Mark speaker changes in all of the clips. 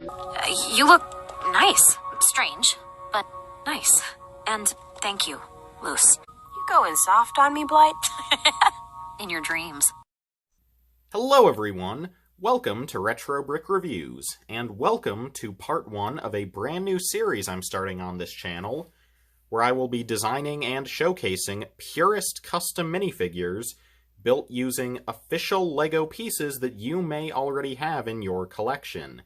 Speaker 1: You look nice. Strange, but nice. And thank you, Luz.
Speaker 2: You going soft on me, Blight?
Speaker 1: In your dreams.
Speaker 3: Hello everyone, welcome to Retro Brick Reviews, and welcome to part 1 of a brand new series I'm starting on this channel, where I will be designing and showcasing purist custom minifigures built using official LEGO pieces that you may already have in your collection.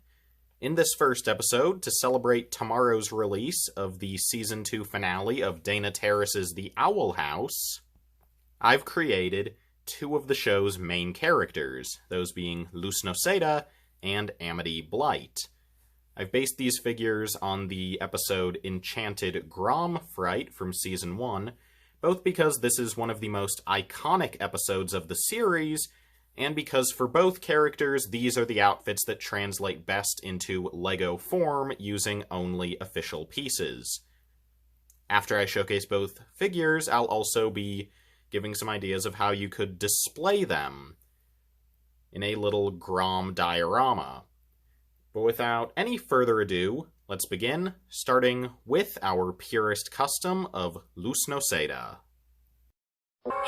Speaker 3: In this first episode, to celebrate tomorrow's release of the Season 2 finale of Dana Terrace's The Owl House, I've created 2 of the show's main characters, those being Luz Noceda and Amity Blight. I've based these figures on the episode Enchanting Grom Fright from Season 1, both because this is one of the most iconic episodes of the series, and because for both characters, these are the outfits that translate best into LEGO form using only official pieces. After I showcase both figures, I'll also be giving some ideas of how you could display them in a little Grom diorama. But without any further ado, let's begin, starting with our purist custom of Luz Noceda.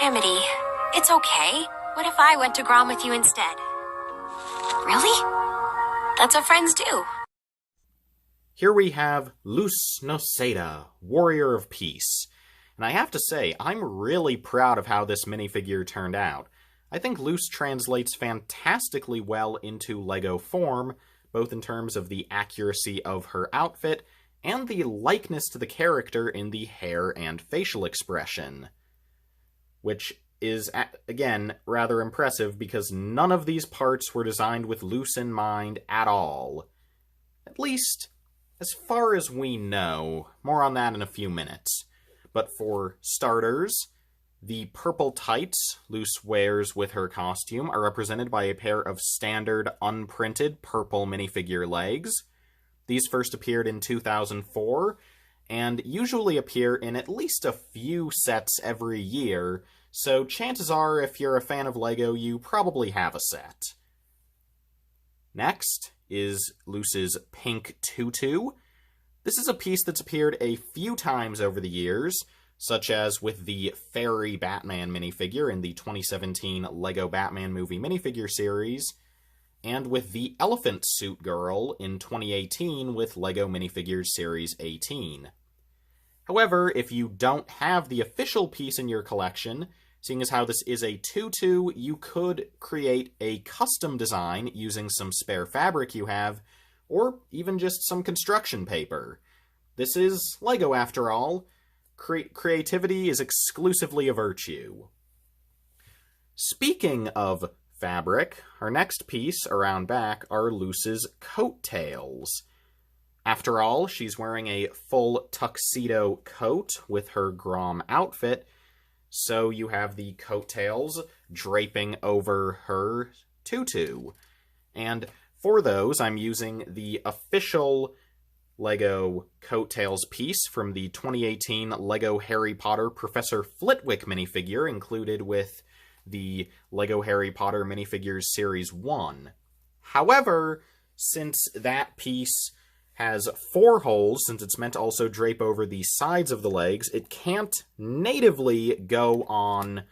Speaker 2: Amity, it's okay. What if I went to Grom with you instead?
Speaker 1: Really? That's what friends do.
Speaker 3: Here we have Luz Noceda, Warrior of Peace. And I have to say, I'm really proud of how this minifigure turned out. I think Luz translates fantastically well into LEGO form, both in terms of the accuracy of her outfit and the likeness to the character in the hair and facial expression. Which is, again, rather impressive because none of these parts were designed with Luz in mind at all. At least, as far as we know. More on that in a few minutes. But for starters, the purple tights Luz wears with her costume are represented by a pair of standard, unprinted purple minifigure legs. These first appeared in 2004, and usually appear in at least a few sets every year, so chances are, if you're a fan of LEGO, you probably have a set. Next is Luz's pink Tutu. This is a piece that's appeared a few times over the years, such as with the Fairy Batman minifigure in the 2017 LEGO Batman movie minifigure series, and with the Elephant Suit Girl in 2018 with LEGO Minifigures Series 18. However, if you don't have the official piece in your collection, seeing as how this is a tutu, you could create a custom design using some spare fabric you have, or even just some construction paper. This is LEGO after all. Creativity is exclusively a virtue. Speaking of fabric, our next piece around back are Luz's Coattails. After all, she's wearing a full tuxedo coat with her Grom outfit, so you have the coattails draping over her tutu. And for those, I'm using the official LEGO Coattails piece from the 2018 LEGO Harry Potter Professor Flitwick minifigure included with the LEGO Harry Potter Minifigures Series 1. However, since that piece has 4 holes, since it's meant to also drape over the sides of the legs, it can't natively go on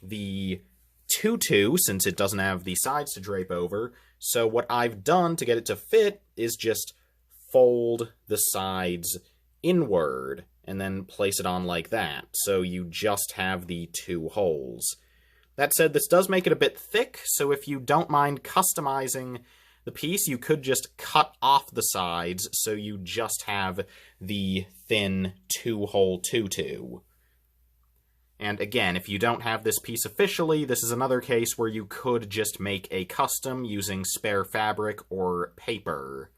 Speaker 3: the tutu, since it doesn't have the sides to drape over. So what I've done to get it to fit is just fold the sides inward, and then place it on like that, so you just have the 2 holes. That said, this does make it a bit thick, so if you don't mind customizing the piece, you could just cut off the sides, so you just have the thin 2-hole tutu. And again, if you don't have this piece officially, this is another case where you could just make a custom using spare fabric or paper.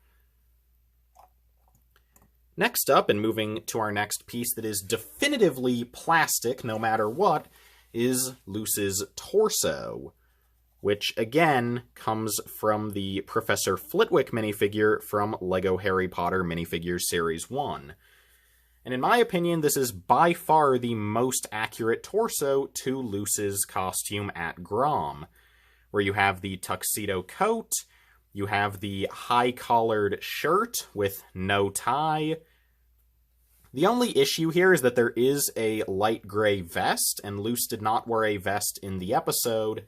Speaker 3: Next up, and moving to our next piece that is definitively plastic no matter what, is Luz's torso, which again comes from the Professor Flitwick minifigure from LEGO Harry Potter Minifigures Series 1. And in my opinion, this is by far the most accurate torso to Luz's costume at Grom, where you have the tuxedo coat, You have the high-collared shirt with no tie. The only issue here is that there is a light gray vest, and Luz did not wear a vest in the episode.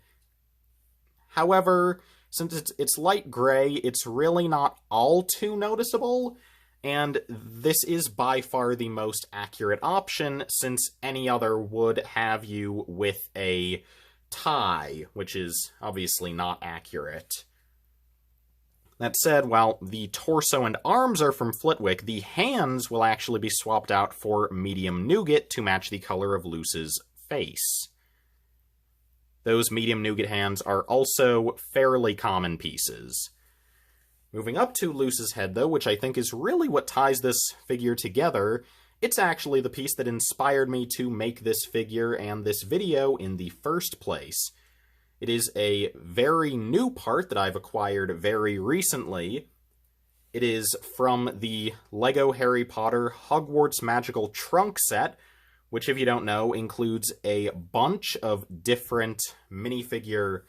Speaker 3: However, since it's light gray, it's really not all too noticeable, and this is by far the most accurate option, since any other would have you with a tie, which is obviously not accurate. That said, while the torso and arms are from Flitwick, the hands will actually be swapped out for medium nougat to match the color of Luz's face. Those medium nougat hands are also fairly common pieces. Moving up to Luz's head, though, which I think is really what ties this figure together, it's actually the piece that inspired me to make this figure and this video in the first place. It is a very new part that I've acquired very recently. It is from the LEGO Harry Potter Hogwarts Magical Trunk set, which, if you don't know, includes a bunch of different minifigure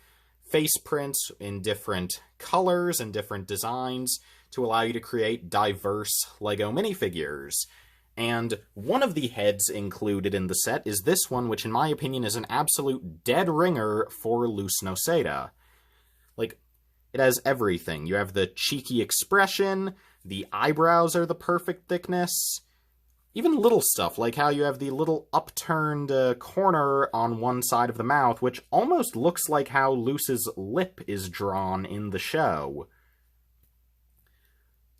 Speaker 3: face prints in different colors and different designs to allow you to create diverse LEGO minifigures. And one of the heads included in the set is this one, which in my opinion is an absolute dead ringer for Luz Noceda. Like, it has everything. You have the cheeky expression, the eyebrows are the perfect thickness, even little stuff, like how you have the little upturned corner on one side of the mouth, which almost looks like how Luz's lip is drawn in the show.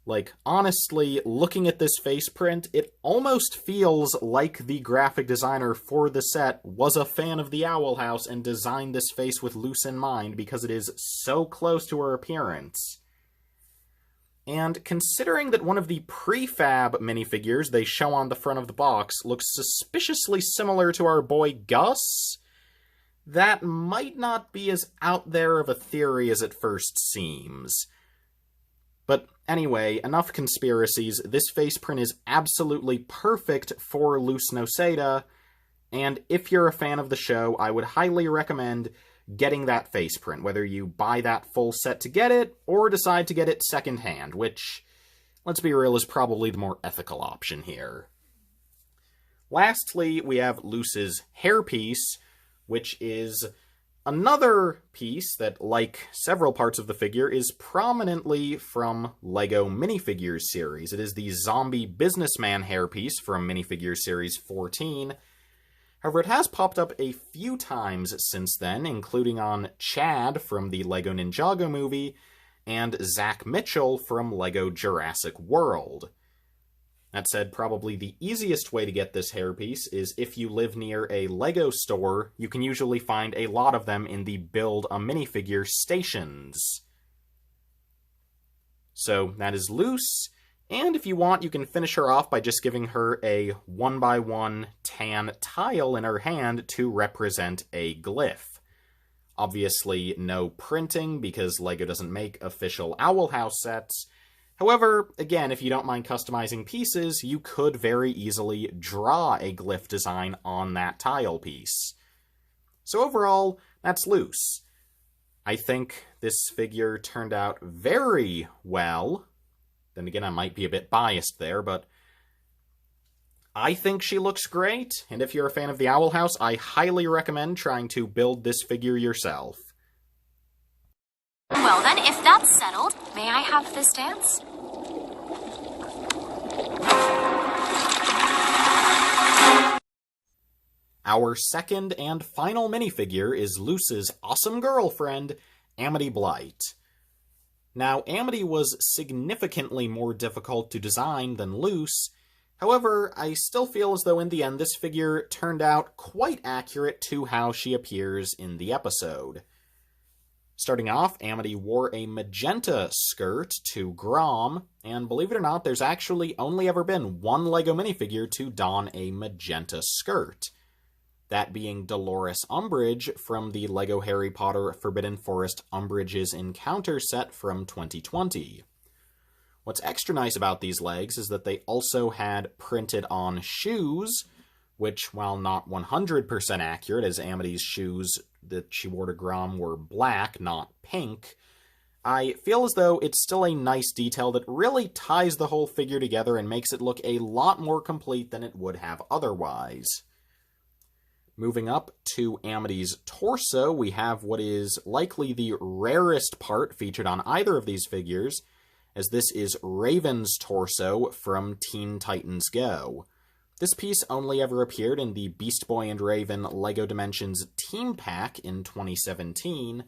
Speaker 3: Like, honestly, looking at this face print, it almost feels like the graphic designer for the set was a fan of the Owl House and designed this face with Luz in mind, because it is so close to her appearance. And considering that one of the prefab minifigures they show on the front of the box looks suspiciously similar to our boy Gus, that might not be as out there of a theory as it first seems. But anyway, enough conspiracies. This face print is absolutely perfect for Luz Noceda, and if you're a fan of the show, I would highly recommend getting that face print, whether you buy that full set to get it, or decide to get it secondhand, which, let's be real, is probably the more ethical option here. Lastly, we have Luz's hairpiece, which is another piece that, like several parts of the figure, is prominently from LEGO Minifigures series. It is the zombie businessman hairpiece from Minifigures series 14. However, it has popped up a few times since then, including on Chad from the LEGO Ninjago movie, and Zach Mitchell from LEGO Jurassic World. That said, probably the easiest way to get this hairpiece is if you live near a LEGO store. You can usually find a lot of them in the Build a Minifigure stations. So that is Luz, and if you want, you can finish her off by just giving her a 1x1 tan tile in her hand to represent a glyph. Obviously, no printing, because LEGO doesn't make official Owl House sets. However, again, if you don't mind customizing pieces, you could very easily draw a glyph design on that tile piece. So overall, that's Luz. I think this figure turned out very well. Then again, I might be a bit biased there, but I think she looks great, and if you're a fan of the Owl House, I highly recommend trying to build this figure yourself.
Speaker 1: Well then, if that's settled, may I have this dance?
Speaker 3: Our second and final minifigure is Luz's awesome girlfriend, Amity Blight. Now, Amity was significantly more difficult to design than Luz. However, I still feel as though in the end this figure turned out quite accurate to how she appears in the episode. Starting off, Amity wore a magenta skirt to Grom, and believe it or not, there's actually only ever been one LEGO minifigure to don a magenta skirt. That being Dolores Umbridge from the LEGO Harry Potter Forbidden Forest Umbridge's Encounter set from 2020. What's extra nice about these legs is that they also had printed-on shoes, which, while not 100% accurate, as Amity's shoes that she wore to Grom were black, not pink, I feel as though it's still a nice detail that really ties the whole figure together and makes it look a lot more complete than it would have otherwise. Moving up to Amity's torso, we have what is likely the rarest part featured on either of these figures, as this is Raven's torso from Teen Titans Go. This piece only ever appeared in the Beast Boy and Raven LEGO Dimensions Team Pack in 2017.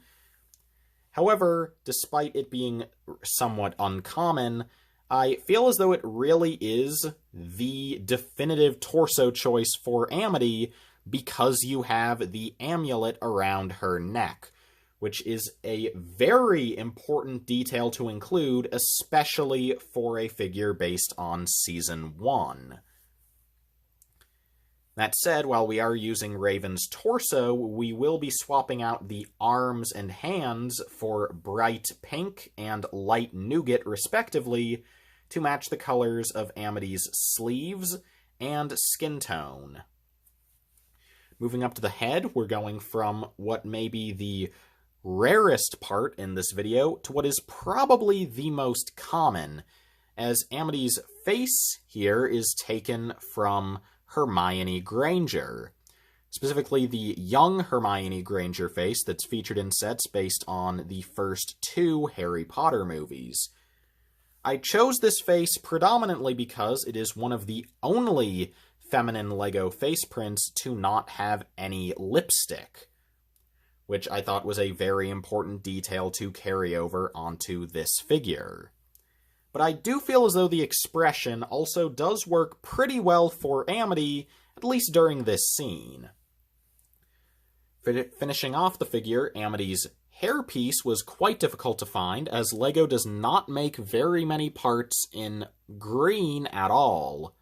Speaker 3: However, despite it being somewhat uncommon, I feel as though it really is the definitive torso choice for Amity because you have the amulet around her neck, which is a very important detail to include, especially for a figure based on Season 1. That said, while we are using Raven's torso, we will be swapping out the arms and hands for bright pink and light nougat, respectively, to match the colors of Amity's sleeves and skin tone. Moving up to the head, we're going from what may be the rarest part in this video to what is probably the most common, as Amity's face here is taken from Hermione Granger. Specifically, the young Hermione Granger face that's featured in sets based on the first 2 Harry Potter movies. I chose this face predominantly because it is one of the only feminine LEGO face prints to not have any lipstick, which I thought was a very important detail to carry over onto this figure. But I do feel as though the expression also does work pretty well for Amity, at least during this scene. Finishing off the figure, Amity's hairpiece was quite difficult to find, as LEGO does not make very many parts in green at all.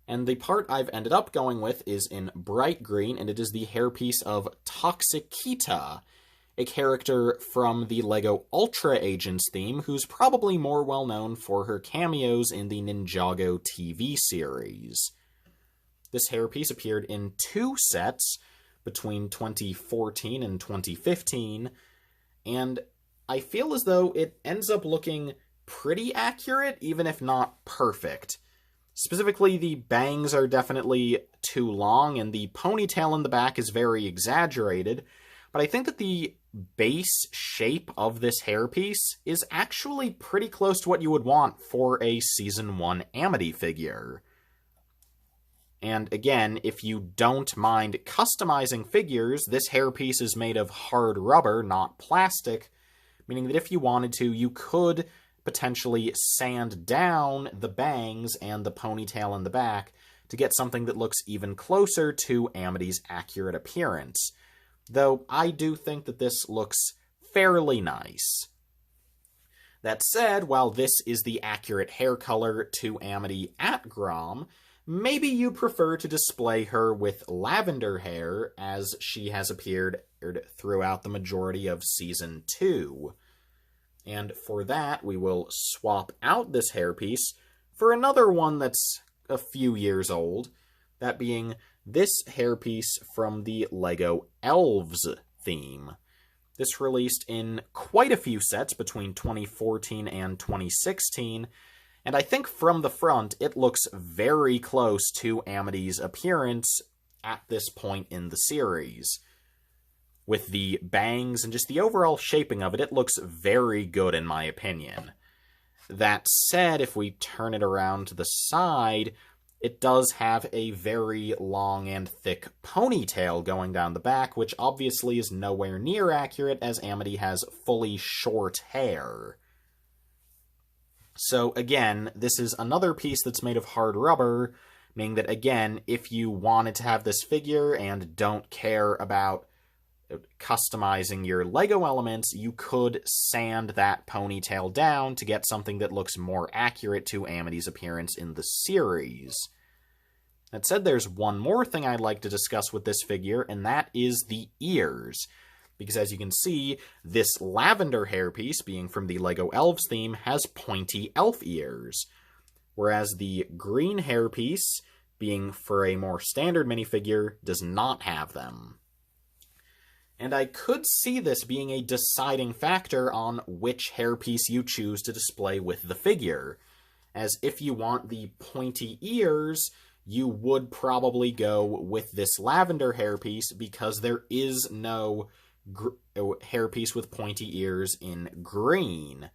Speaker 3: And the part I've ended up going with is in bright green, and it is the hairpiece of Toxicita, a character from the LEGO Ultra Agents theme, who's probably more well known for her cameos in the Ninjago TV series. This hairpiece appeared in 2 sets between 2014 and 2015, and I feel as though it ends up looking pretty accurate, even if not perfect. Specifically, the bangs are definitely too long, and the ponytail in the back is very exaggerated, but I think that the base shape of this hairpiece is actually pretty close to what you would want for a Season 1 Amity figure. And again, if you don't mind customizing figures, this hairpiece is made of hard rubber, not plastic, meaning that if you wanted to, you could potentially sand down the bangs and the ponytail in the back to get something that looks even closer to Amity's accurate appearance. Though I do think that this looks fairly nice. That said, while this is the accurate hair color to Amity at Grom, maybe you prefer to display her with lavender hair, as she has appeared throughout the majority of Season 2. And for that, we will swap out this hairpiece for another one that's a few years old, that being this hairpiece from the LEGO Elves theme. This released in quite a few sets between 2014 and 2016, and I think from the front it looks very close to Amity's appearance at this point in the series. With the bangs and just the overall shaping of it, it looks very good in my opinion. That said, if we turn it around to the side, it does have a very long and thick ponytail going down the back, which obviously is nowhere near accurate, as Amity has fully short hair. So again, this is another piece that's made of hard rubber, meaning that again, if you wanted to have this figure and don't care about customizing your LEGO elements, you could sand that ponytail down to get something that looks more accurate to Amity's appearance in the series. That said, there's one more thing I'd like to discuss with this figure, and that is the ears. Because as you can see, this lavender hairpiece, being from the LEGO Elves theme, has pointy elf ears, whereas the green hairpiece, being for a more standard minifigure, does not have them. and I could see this being a deciding factor on which hairpiece you choose to display with the figure, as if you want the pointy ears, you would probably go with this lavender hairpiece because there is no hairpiece with pointy ears in green.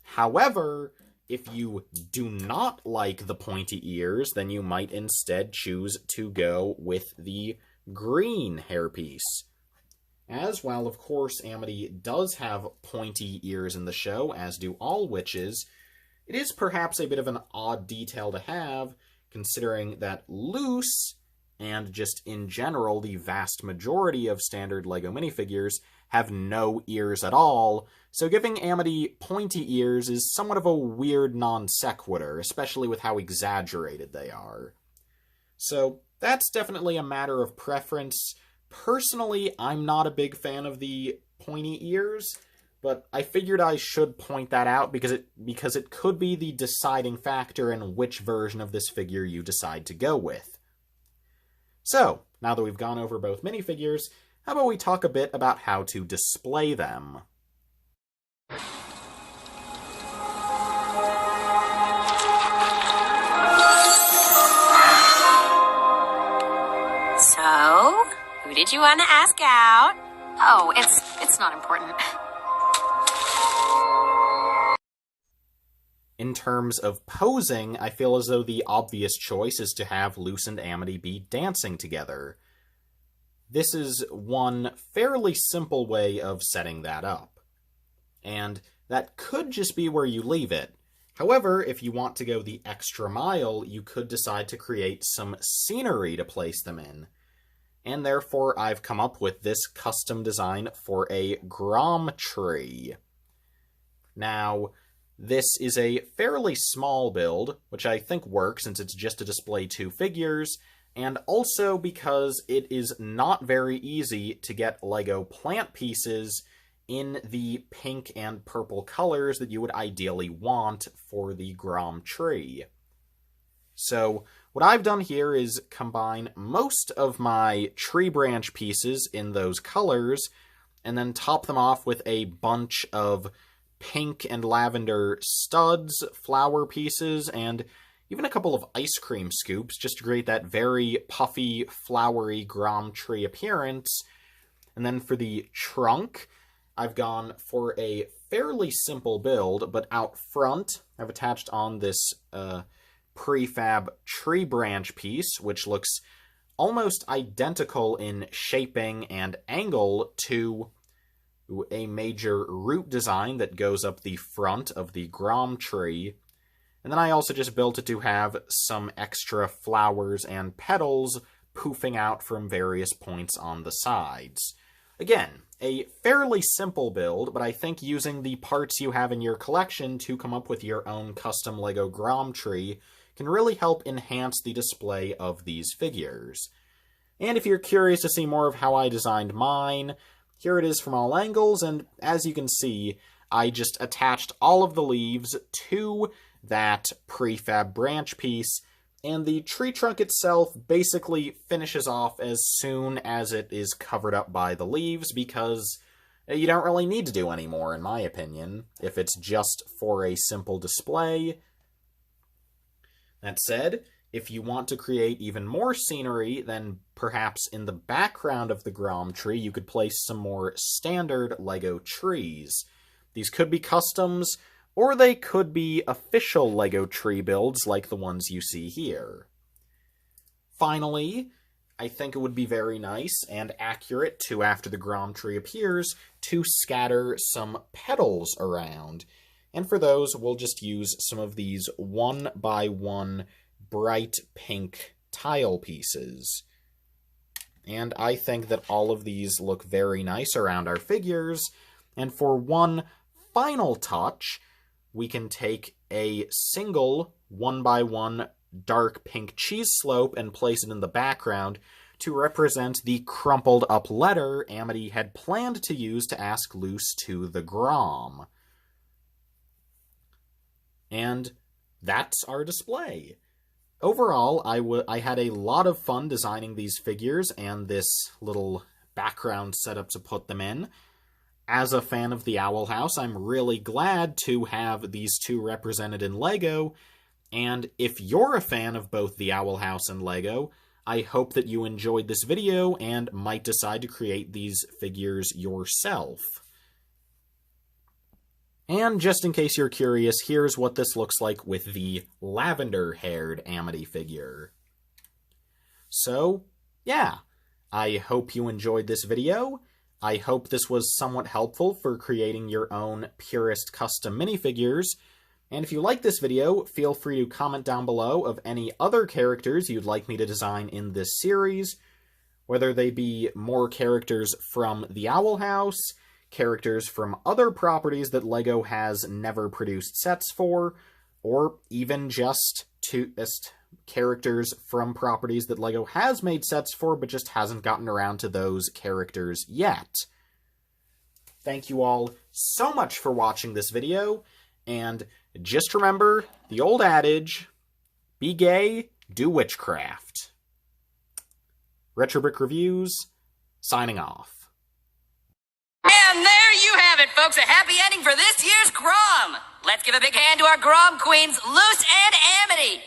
Speaker 3: However, if you do not like the pointy ears, then you might instead choose to go with the green hairpiece. As, while of course Amity does have pointy ears in the show, as do all witches, it is perhaps a bit of an odd detail to have, considering that Luz, and just in general the vast majority of standard LEGO minifigures, have no ears at all, so giving Amity pointy ears is somewhat of a weird non sequitur, especially with how exaggerated they are. So that's definitely a matter of preference. Personally, I'm not a big fan of the pointy ears, but I figured I should point that out because it could be the deciding factor in which version of this figure you decide to go with. So, now that we've gone over both minifigures, how about we talk a bit about how to display them?
Speaker 2: So, who did you want to ask out?
Speaker 1: Oh, it's not important.
Speaker 3: In terms of posing, I feel as though the obvious choice is to have Luz and Amity be dancing together. This is one fairly simple way of setting that up. And that could just be where you leave it. However, if you want to go the extra mile, you could decide to create some scenery to place them in. And therefore, I've come up with this custom design for a Grom Tree. Now, this is a fairly small build, which I think works since it's just to display two figures, and also because it is not very easy to get LEGO plant pieces in the pink and purple colors that you would ideally want for the Grom Tree. So, what I've done here is combine most of my tree branch pieces in those colors, and then top them off with a bunch of pink and lavender studs, flower pieces, and even a couple of ice cream scoops, just to create that very puffy, flowery Grom Tree appearance. And then for the trunk, I've gone for a fairly simple build, but out front, I've attached on this prefab tree branch piece, which looks almost identical in shaping and angle to a major root design that goes up the front of the Grom Tree. And then I also just built it to have some extra flowers and petals poofing out from various points on the sides. Again, a fairly simple build, but I think using the parts you have in your collection to come up with your own custom LEGO Grom Tree can really help enhance the display of these figures. And if you're curious to see more of how I designed mine, here it is from all angles, and as you can see, I just attached all of the leaves to that prefab branch piece, and the tree trunk itself basically finishes off as soon as it is covered up by the leaves, because you don't really need to do any more, in my opinion, if it's just for a simple display. That said, if you want to create even more scenery, then perhaps in the background of the Grom Tree you could place some more standard LEGO trees. These could be customs, or they could be official LEGO tree builds like the ones you see here. Finally, I think it would be very nice and accurate to, after the Grom Tree appears, to scatter some petals around. And for those, we'll just use some of these 1x1 bright pink tile pieces. And I think that all of these look very nice around our figures. And for one final touch, we can take a single 1x1 dark pink cheese slope and place it in the background to represent the crumpled up letter Amity had planned to use to ask Luz to the Grom. And that's our display. Overall, I had a lot of fun designing these figures and this little background setup to put them in. As a fan of the Owl House, I'm really glad to have these two represented in LEGO, and if you're a fan of both the Owl House and LEGO, I hope that you enjoyed this video and might decide to create these figures yourself. And just in case you're curious, here's what this looks like with the lavender-haired Amity figure. So, yeah, I hope you enjoyed this video. I hope this was somewhat helpful for creating your own purist custom minifigures. And if you like this video, feel free to comment down below of any other characters you'd like me to design in this series, whether they be more characters from the Owl House, characters from other properties that LEGO has never produced sets for, or even just characters from properties that LEGO has made sets for but just hasn't gotten around to those characters yet. Thank you all so much for watching this video, and just remember the old adage, be gay, do witchcraft. Retrobrick Reviews, signing off.
Speaker 4: And there you have it, folks, a happy ending for this year's Grom! Let's give a big hand to our Grom queens, Luz and Amity!